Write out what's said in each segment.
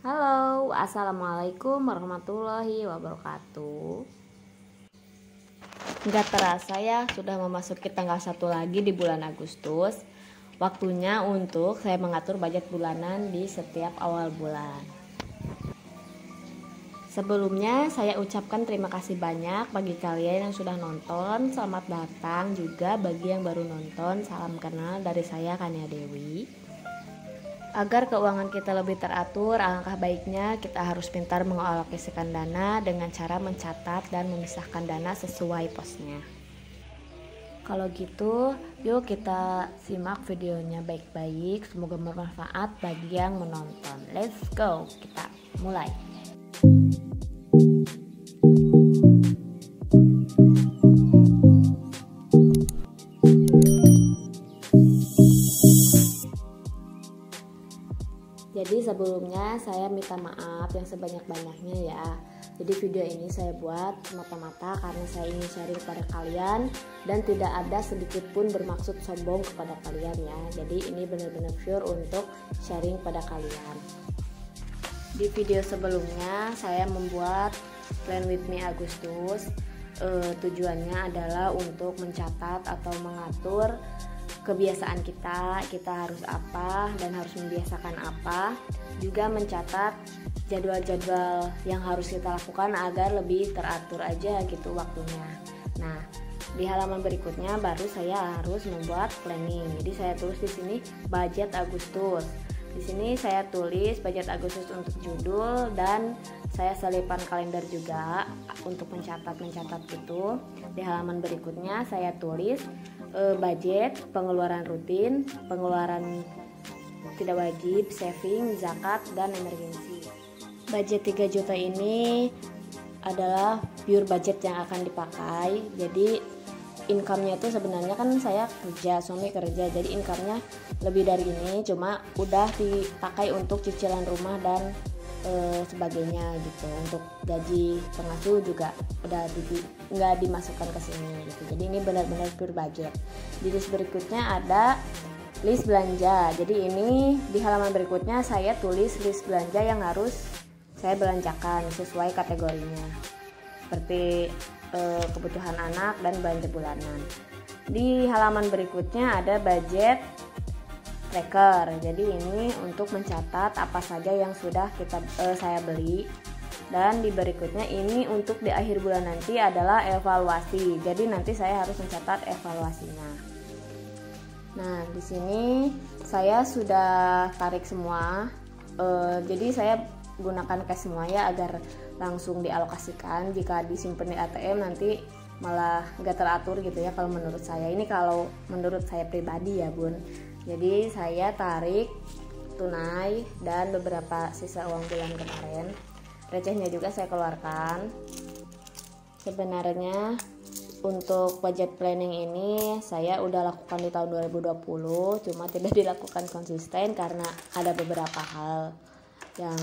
Halo, assalamualaikum warahmatullahi wabarakatuh. Nggak terasa ya, sudah memasuki tanggal 1 lagi di bulan Agustus. Waktunya untuk saya mengatur budget bulanan di setiap awal bulan. Sebelumnya saya ucapkan terima kasih banyak bagi kalian yang sudah nonton. Selamat datang juga bagi yang baru nonton. Salam kenal dari saya, Kania Dewi. Agar keuangan kita lebih teratur, alangkah baiknya kita harus pintar mengalokasikan dana dengan cara mencatat dan memisahkan dana sesuai posnya. Kalau gitu, yuk kita simak videonya baik-baik. Semoga bermanfaat bagi yang menonton. Let's go, kita mulai. Jadi sebelumnya saya minta maaf yang sebanyak-banyaknya ya. Jadi video ini saya buat semata-mata karena saya ingin sharing kepada kalian dan tidak ada sedikit pun bermaksud sombong kepada kalian ya. Jadi ini benar-benar pure untuk sharing pada kalian. Di video sebelumnya saya membuat Plan with Me Agustus. Tujuannya adalah untuk mencatat atau mengatur kebiasaan kita harus apa dan harus membiasakan apa, juga mencatat jadwal-jadwal yang harus kita lakukan agar lebih teratur aja gitu waktunya. Nah, di halaman berikutnya baru saya harus membuat planning. Jadi saya tulis di sini budget Agustus. Di sini saya tulis budget Agustus untuk judul dan saya selipkan kalender juga untuk mencatat gitu. Di halaman berikutnya saya tulis budget, pengeluaran rutin, pengeluaran tidak wajib, saving, zakat, dan emergency. Budget 3 juta ini adalah pure budget yang akan dipakai. Jadi income-nya itu sebenarnya kan saya kerja, suami kerja, jadi income-nya lebih dari ini, cuma udah dipakai untuk cicilan rumah dan sebagainya gitu. Untuk gaji pengasuh juga udah nggak dimasukkan ke sini gitu. Jadi ini benar-benar pure budget. Di list berikutnya ada list belanja. Jadi ini di halaman berikutnya saya tulis list belanja yang harus saya belanjakan sesuai kategorinya, seperti kebutuhan anak dan belanja bulanan. Di halaman berikutnya ada budget tracker. Jadi ini untuk mencatat apa saja yang sudah saya beli. Dan di berikutnya ini untuk di akhir bulan nanti adalah evaluasi. Jadi nanti saya harus mencatat evaluasinya. Nah, di sini saya sudah tarik semua. Jadi saya gunakan cash semua ya agar langsung dialokasikan. Jika disimpan di ATM nanti malah gak teratur gitu ya kalau menurut saya. Ini kalau menurut saya pribadi ya bun. Jadi saya tarik tunai dan beberapa sisa uang bulan kemarin. Recehnya juga saya keluarkan. Sebenarnya untuk budget planning ini saya udah lakukan di tahun 2020, cuma tidak dilakukan konsisten karena ada beberapa hal yang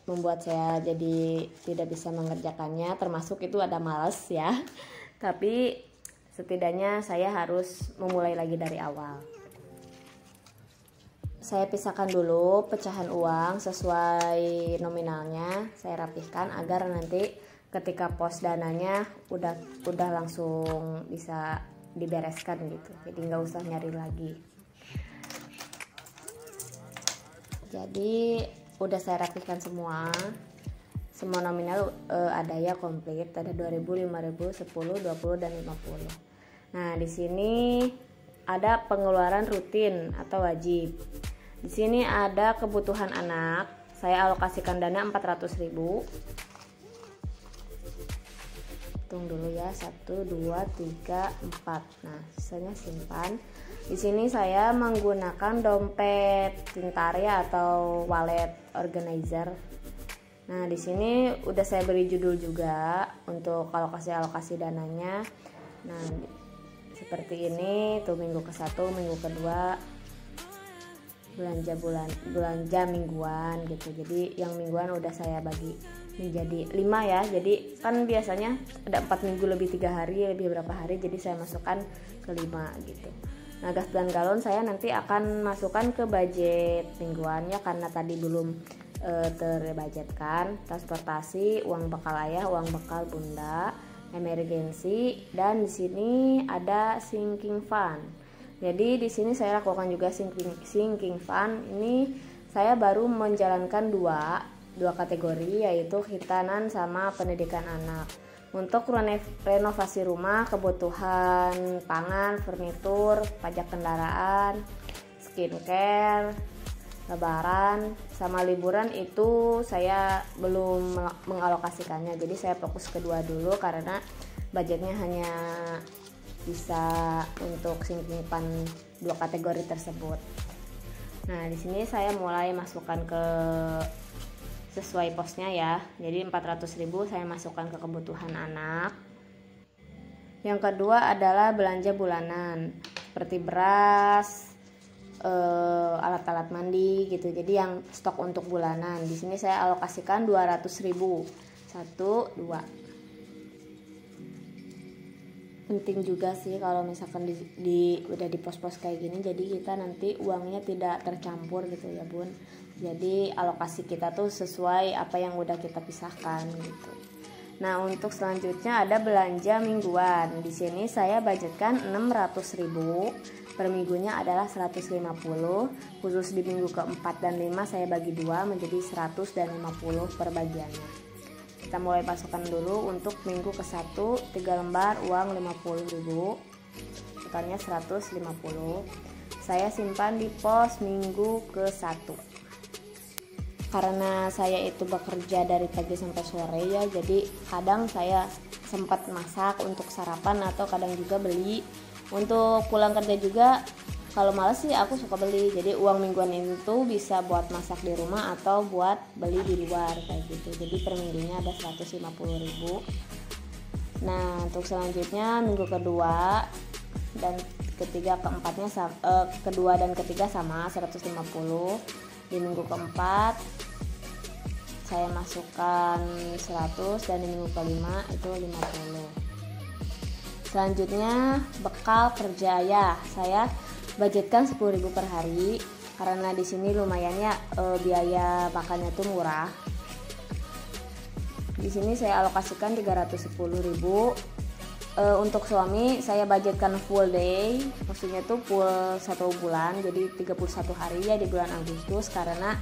membuat saya jadi tidak bisa mengerjakannya, termasuk itu ada malas ya. Tapi setidaknya saya harus memulai lagi dari awal. Saya pisahkan dulu pecahan uang sesuai nominalnya, saya rapihkan agar nanti ketika pos dananya udah langsung bisa dibereskan gitu. Jadi nggak usah nyari lagi. Jadi udah saya rapihkan semua nominal ada ya komplit, ada 2000, 5000, 10, 20 dan 50. Nah, di sini ada pengeluaran rutin atau wajib. Di sini ada kebutuhan anak. Saya alokasikan dana 400.000. Hitung dulu ya, 1 2 3 4. Nah, sisanya simpan. Di sini saya menggunakan dompet pintar ya atau wallet organizer. Nah, di sini udah saya beri judul juga untuk alokasi dananya. Nah, seperti ini tuh minggu ke-1, minggu ke-2 belanja mingguan gitu. Jadi yang mingguan udah saya bagi menjadi 5 ya. Jadi kan biasanya ada 4 minggu lebih 3 hari, lebih berapa hari, jadi saya masukkan ke 5 gitu. Nah, gas dan galon saya nanti akan masukkan ke budget mingguannya karena tadi belum terbudgetkan. Transportasi, uang bekal ayah, uang bekal bunda, emergensi, dan di sini ada sinking fund. Jadi di sini saya lakukan juga sinking fund. Ini saya baru menjalankan dua kategori, yaitu khitanan sama pendidikan anak. Untuk renovasi rumah, kebutuhan pangan, furnitur, pajak kendaraan, skincare, lebaran, sama liburan itu saya belum mengalokasikannya. Jadi saya fokus kedua dulu karena budgetnya hanya bisa untuk sinking fund dua kategori tersebut. Nah, di sini saya mulai masukkan ke sesuai posnya ya. Jadi 400.000 saya masukkan ke kebutuhan anak. Yang kedua adalah belanja bulanan seperti beras, alat-alat mandi gitu. Jadi yang stok untuk bulanan. Di sini saya alokasikan 200.000. 1, 2. Penting juga sih kalau misalkan udah di pos-pos kayak gini, jadi kita nanti uangnya tidak tercampur gitu ya bun. Jadi alokasi kita tuh sesuai apa yang udah kita pisahkan gitu. Nah, untuk selanjutnya ada belanja mingguan. Di sini saya budgetkan 600.000. Per minggunya adalah 150. Khusus di minggu keempat dan 5 saya bagi 2 menjadi 100 dan 50 per bagiannya. Kita mulai masukkan dulu. Untuk minggu ke-1 3 lembar uang 50.000, totalnya 150. Saya simpan di pos minggu ke-1. Karena saya itu bekerja dari pagi sampai sore ya, jadi kadang saya sempat masak untuk sarapan atau kadang juga beli. Untuk pulang kerja juga kalau malas sih aku suka beli. Jadi uang mingguan itu bisa buat masak di rumah atau buat beli di luar kayak gitu. Jadi per minggunya ada 150.000. Nah, untuk selanjutnya minggu kedua dan ketiga keempatnya kedua dan ketiga sama 150. Di minggu keempat saya masukkan 100 dan di minggu kelima itu 50. Selanjutnya bekal kerja ayah. Saya budgetkan 10.000 per hari karena di sini lumayan ya, biaya makannya tuh murah. Di sini saya alokasikan 310.000. Untuk suami saya budgetkan full day, maksudnya tuh full 1 bulan, jadi 31 hari ya di bulan Agustus karena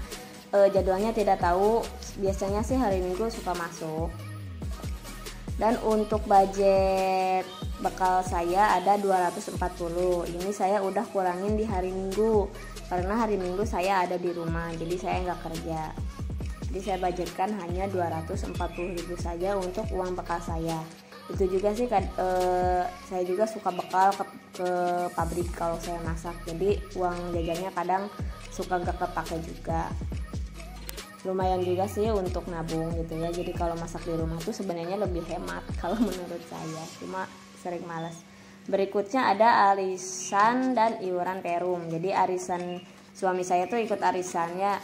jadwalnya tidak tahu, biasanya sih hari Minggu suka masuk. Dan untuk budget bekal saya ada 240. Ini saya udah kurangin di hari Minggu karena hari Minggu saya ada di rumah, jadi saya nggak kerja. Jadi saya budgetkan hanya 240.000 saja untuk uang bekal saya. Itu juga sih saya juga suka bekal ke pabrik kalau saya masak, jadi uang jajannya kadang suka gak kepake juga. Lumayan juga sih untuk nabung gitu ya. Jadi kalau masak di rumah tuh sebenarnya lebih hemat kalau menurut saya, cuma sering malas. Berikutnya ada arisan dan iuran perum. Jadi arisan suami saya tuh ikut arisannya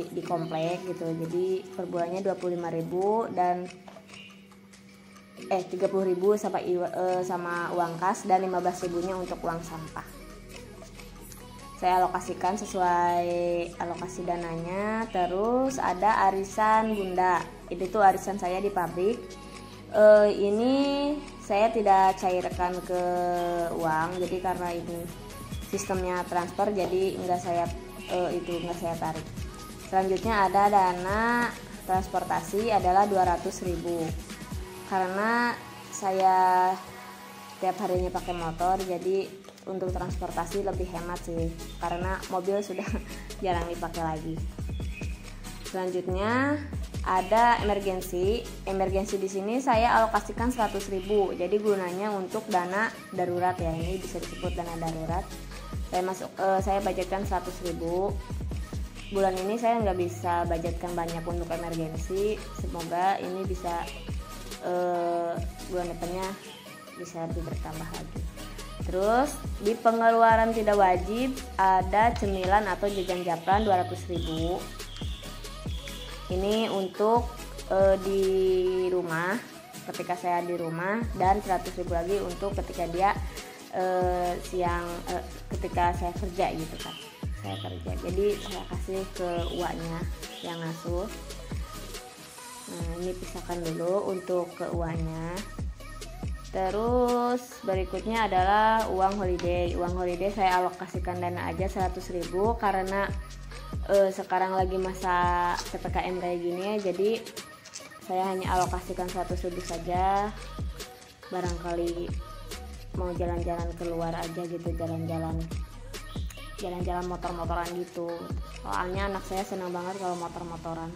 di komplek gitu. Jadi per bulannya 25.000 dan 30.000 sama uang kas dan 15.000-nya untuk uang sampah. Saya alokasikan sesuai alokasi dananya. Terus ada arisan bunda. Ini tuh arisan saya di pabrik. Ini saya tidak cairkan ke uang. Jadi karena ini sistemnya transfer, jadi nggak saya tarik. Selanjutnya ada dana transportasi adalah 200.000. Karena saya tiap harinya pakai motor, jadi untuk transportasi lebih hemat sih karena mobil sudah jarang dipakai lagi. Selanjutnya ada emergensi di sini saya alokasikan 100.000. Jadi gunanya untuk dana darurat ya, ini bisa disebut dana darurat. Saya budgetkan 100.000. Bulan ini saya nggak bisa budgetkan banyak untuk emergensi, semoga ini bisa bulan depannya bisa lebih bertambah lagi. Terus di pengeluaran tidak wajib ada cemilan atau jajan japran 200.000. Ini untuk di rumah ketika saya di rumah, dan 100.000 lagi untuk ketika dia ketika saya kerja gitu kan. Saya kerja. Jadi saya kasih ke uaknya. yang ngasuh. Nah, ini pisahkan dulu untuk keuangannya. Terus berikutnya adalah uang holiday. Uang holiday saya alokasikan dana aja 100.000 karena sekarang lagi masa PPKM kayak gini ya, jadi saya hanya alokasikan 100.000 saja. Barangkali mau jalan-jalan keluar aja gitu, jalan-jalan motor-motoran gitu. Soalnya anak saya senang banget kalau motor-motoran.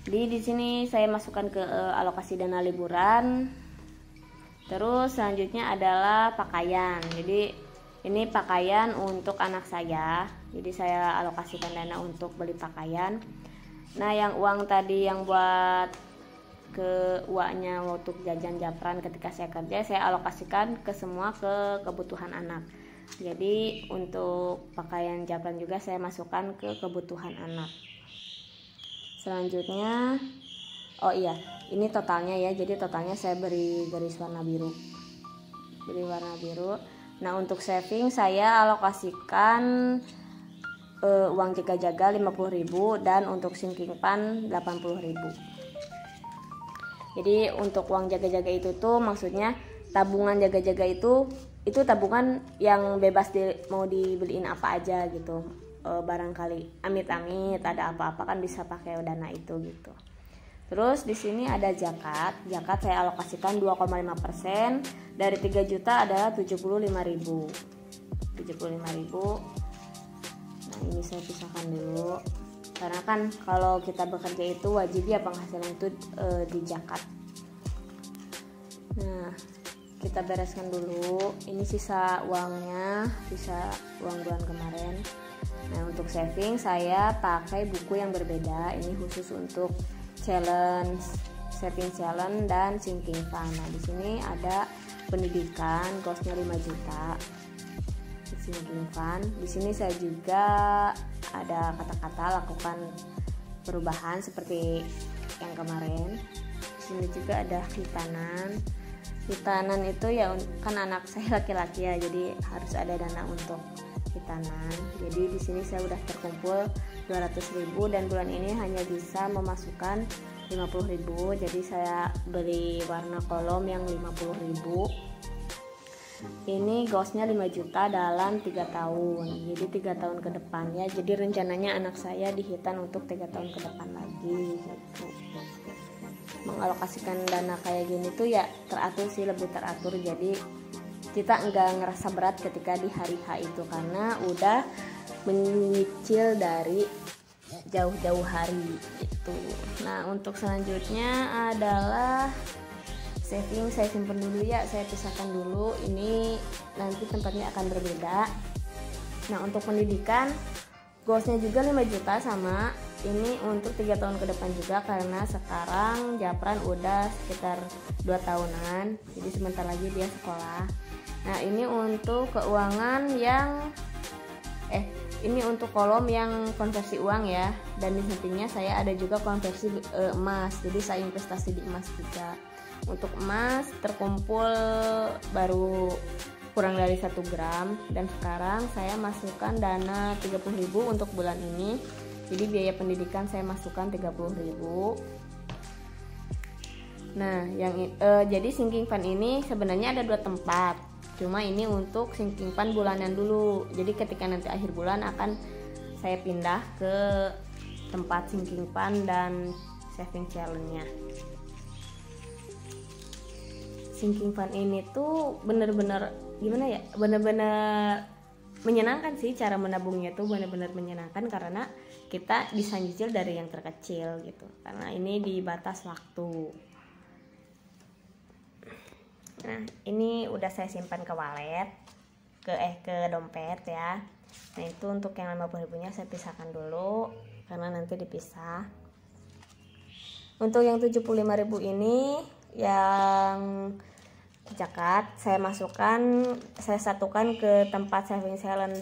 Di sini saya masukkan ke alokasi dana liburan. Terus selanjutnya adalah pakaian. Jadi ini pakaian untuk anak saya. Jadi saya alokasikan dana untuk beli pakaian. Nah, yang uang tadi yang buat ke uangnya untuk jajan Japran ketika saya kerja, saya alokasikan ke semua ke kebutuhan anak. Jadi untuk pakaian Japran juga saya masukkan ke kebutuhan anak. Selanjutnya, oh iya, ini totalnya ya. Jadi totalnya saya beri garis warna biru. Nah, untuk saving saya alokasikan uang jaga-jaga 50.000 dan untuk sinking fund 80.000. Jadi untuk uang jaga-jaga itu tuh maksudnya tabungan jaga-jaga itu tabungan yang bebas mau dibeliin apa aja gitu. Barangkali amit-amit ada apa-apa kan bisa pakai dana itu gitu. Terus di sini ada zakat saya alokasikan 2,5%, dari 3 juta adalah 75.000. Nah, ini saya pisahkan dulu karena kan kalau kita bekerja itu wajib ya penghasilan itu di zakat. Nah, kita bereskan dulu. Ini sisa uangnya, sisa uang bulan kemarin. Nah, untuk saving saya pakai buku yang berbeda. Ini khusus untuk challenge, saving challenge dan sinking fund. Nah, di sini ada pendidikan, costnya 5 juta. Sinking fund. Di sini saya juga ada kata-kata lakukan perubahan seperti yang kemarin. Di sini juga ada hitanan. Hitanan itu ya kan anak saya laki-laki ya, jadi harus ada dana untuk hitanan. Jadi di sini saya udah terkumpul 200.000 dan bulan ini hanya bisa memasukkan 50.000. Jadi saya beli warna kolom yang 50.000. Ini goalsnya 5 juta dalam 3 tahun. Jadi 3 tahun ke depannya. Jadi rencananya anak saya dihitan untuk 3 tahun ke depan lagi gitu. Mengalokasikan dana kayak gini tuh ya teratur sih, lebih teratur. Jadi kita enggak ngerasa berat ketika di hari H itu karena udah menyicil dari jauh-jauh hari gitu. Nah, untuk selanjutnya adalah saving. Saya simpan dulu ya, saya pisahkan dulu. Ini nanti tempatnya akan berbeda. Nah, untuk pendidikan goalsnya juga 5 juta sama. Ini untuk 3 tahun ke depan juga karena sekarang Japran udah sekitar 2 tahunan. Jadi sebentar lagi dia sekolah. Nah, ini untuk keuangan yang ini untuk kolom yang konversi uang ya. Dan di sampingnya saya ada juga konversi emas. Jadi saya investasi di emas juga. Untuk emas terkumpul baru kurang dari 1 gram dan sekarang saya masukkan dana 30.000 untuk bulan ini. Jadi biaya pendidikan saya masukkan 30.000. Nah, jadi sinking fund ini sebenarnya ada 2 tempat. Cuma ini untuk sinking fund bulanan dulu. Jadi ketika nanti akhir bulan akan saya pindah ke tempat sinking fund dan saving challenge-nya. Sinking fund ini tuh bener-bener gimana ya? Bener-bener menyenangkan sih, cara menabungnya tuh bener-bener menyenangkan karena kita bisa nyicil dari yang terkecil gitu. Karena ini di batas waktu. Nah, ini udah saya simpan ke wallet, ke dompet ya. Nah, itu untuk yang 50.000-nya saya pisahkan dulu karena nanti dipisah. Untuk yang 75.000 ini yang zakat saya satukan ke tempat saving challenge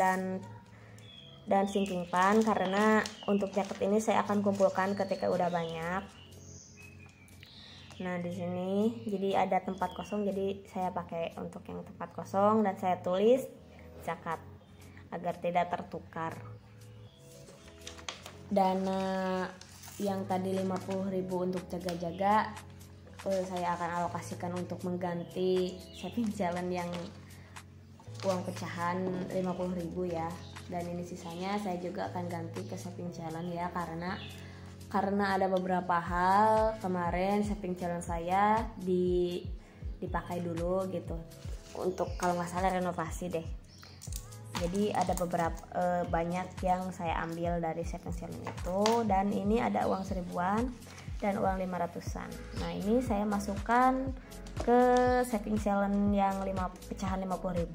dan sinking fund karena untuk zakat ini saya akan kumpulkan ketika udah banyak. Nah, di sini jadi ada tempat kosong, jadi saya pakai untuk yang tempat kosong dan saya tulis zakat agar tidak tertukar. dana yang tadi 50.000 untuk jaga-jaga saya akan alokasikan untuk mengganti saving challenge yang uang pecahan 50.000 ya. Dan ini sisanya saya juga akan ganti ke saving challenge ya, karena ada beberapa hal kemarin saving challenge saya dipakai dulu gitu untuk kalau nggak salah renovasi deh. Jadi ada beberapa banyak yang saya ambil dari saving challenge itu, dan ini ada uang 1000-an dan uang 500-an. Nah ini saya masukkan ke saving challenge yang pecahan 50.000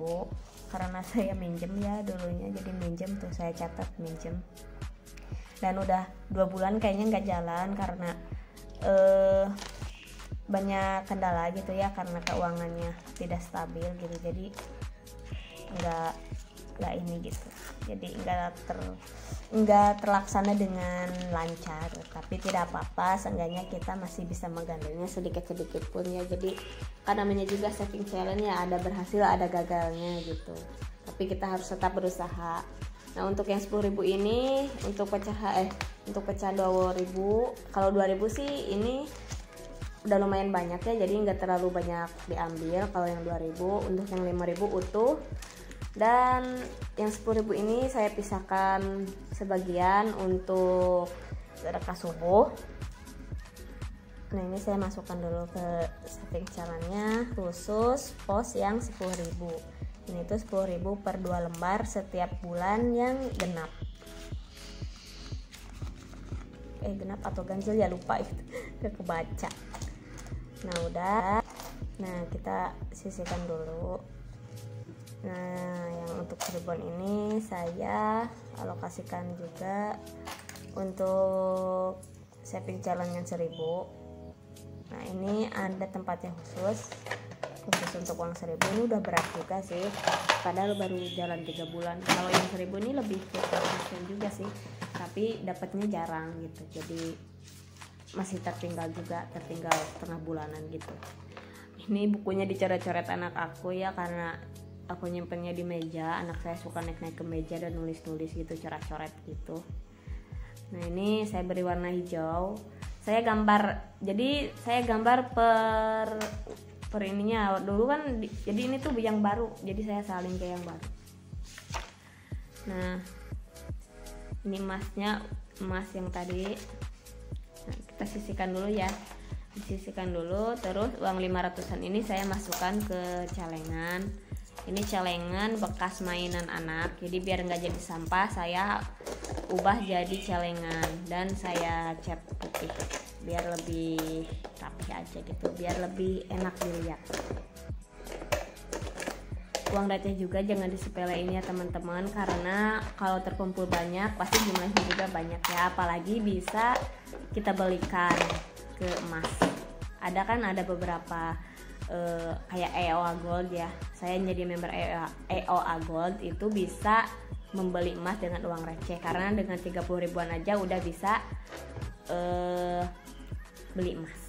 karena saya minjem ya dulunya, jadi minjem tuh saya catat minjem. Dan udah 2 bulan kayaknya nggak jalan karena banyak kendala gitu ya, karena keuangannya tidak stabil gitu, jadi nggak ini gitu, jadi nggak terlaksana dengan lancar. Tapi tidak apa-apa, seenggaknya kita masih bisa menggandengnya sedikit pun ya. Jadi kan namanya juga saving challenge ya, ada berhasil ada gagalnya gitu, tapi kita harus tetap berusaha. Nah untuk yang 10.000 ini untuk pecah 20.000, kalau 2.000 sih ini udah lumayan banyak ya, jadi nggak terlalu banyak diambil. Kalau yang 2.000, untuk yang 5.000 utuh. Dan yang 10.000 ini saya pisahkan sebagian untuk sedekah subuh. Nah ini saya masukkan dulu ke saving challenge-nya khusus pos yang 10.000. Ini tuh 10.000 per 2 lembar setiap bulan yang genap. Genap atau ganjil ya, lupa itu kebaca. Nah udah, nah kita sisihkan dulu. Nah yang untuk 1000-an ini saya alokasikan juga untuk saving challenge yang 1.000. Nah ini ada tempatnya khusus untuk uang 1.000. Ini udah berat juga sih, padahal baru jalan 3 bulan. Kalau yang 1.000 ini lebih konsisten juga sih, tapi dapatnya jarang gitu, jadi masih tertinggal setengah bulanan gitu. Ini bukunya dicoret-coret anak aku ya, karena aku nyimpennya di meja. Anak saya suka naik ke meja dan nulis-nulis gitu, coret-coret gitu. Nah ini saya beri warna hijau. Saya gambar per ininya dulu kan, jadi ini tuh yang baru, jadi saya salin ke yang baru. Nah ini emas yang tadi. Nah, kita sisihkan dulu ya, disisihkan dulu. Terus uang 500-an ini saya masukkan ke celengan. Ini celengan bekas mainan anak, jadi biar nggak jadi sampah saya ubah jadi celengan dan saya cat putih biar lebih rapi aja gitu, biar lebih enak dilihat. Uang receh juga jangan disepelein ya teman-teman, karena kalau terkumpul banyak pasti jumlahnya juga banyak ya, apalagi bisa kita belikan ke emas. Ada beberapa kayak EOA Gold ya, saya jadi member EOA Gold itu bisa membeli emas dengan uang receh, karena dengan 30.000-an aja udah bisa beli emas.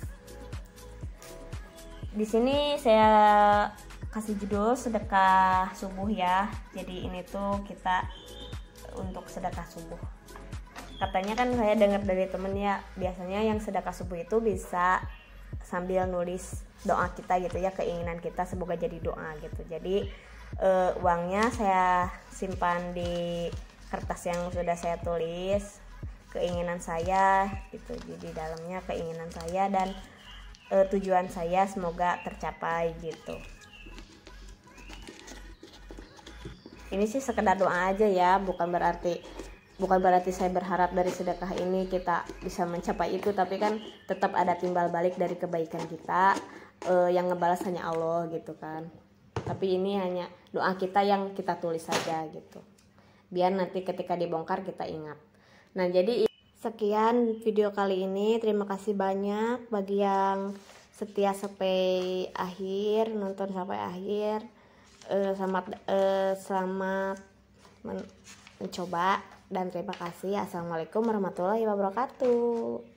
Di sini saya kasih judul sedekah subuh ya, jadi ini tuh kita untuk sedekah subuh. Katanya kan saya dengar dari temen ya, biasanya yang sedekah subuh itu bisa sambil nulis doa kita gitu ya, keinginan kita semoga jadi doa gitu. Jadi uangnya saya simpan di kertas yang sudah saya tulis keinginan saya gitu, jadi dalamnya keinginan saya dan tujuan saya semoga tercapai gitu. Ini sih sekedar doa aja ya, bukan berarti saya berharap dari sedekah ini kita bisa mencapai itu, tapi kan tetap ada timbal balik dari kebaikan kita, yang ngebalas hanya Allah gitu kan. Tapi ini hanya doa kita yang kita tulis saja gitu, biar nanti ketika dibongkar kita ingat. Nah jadi sekian video kali ini, terima kasih banyak bagi yang setia sampai akhir, nonton sampai akhir. Selamat mencoba dan terima kasih. Assalamualaikum warahmatullahi wabarakatuh.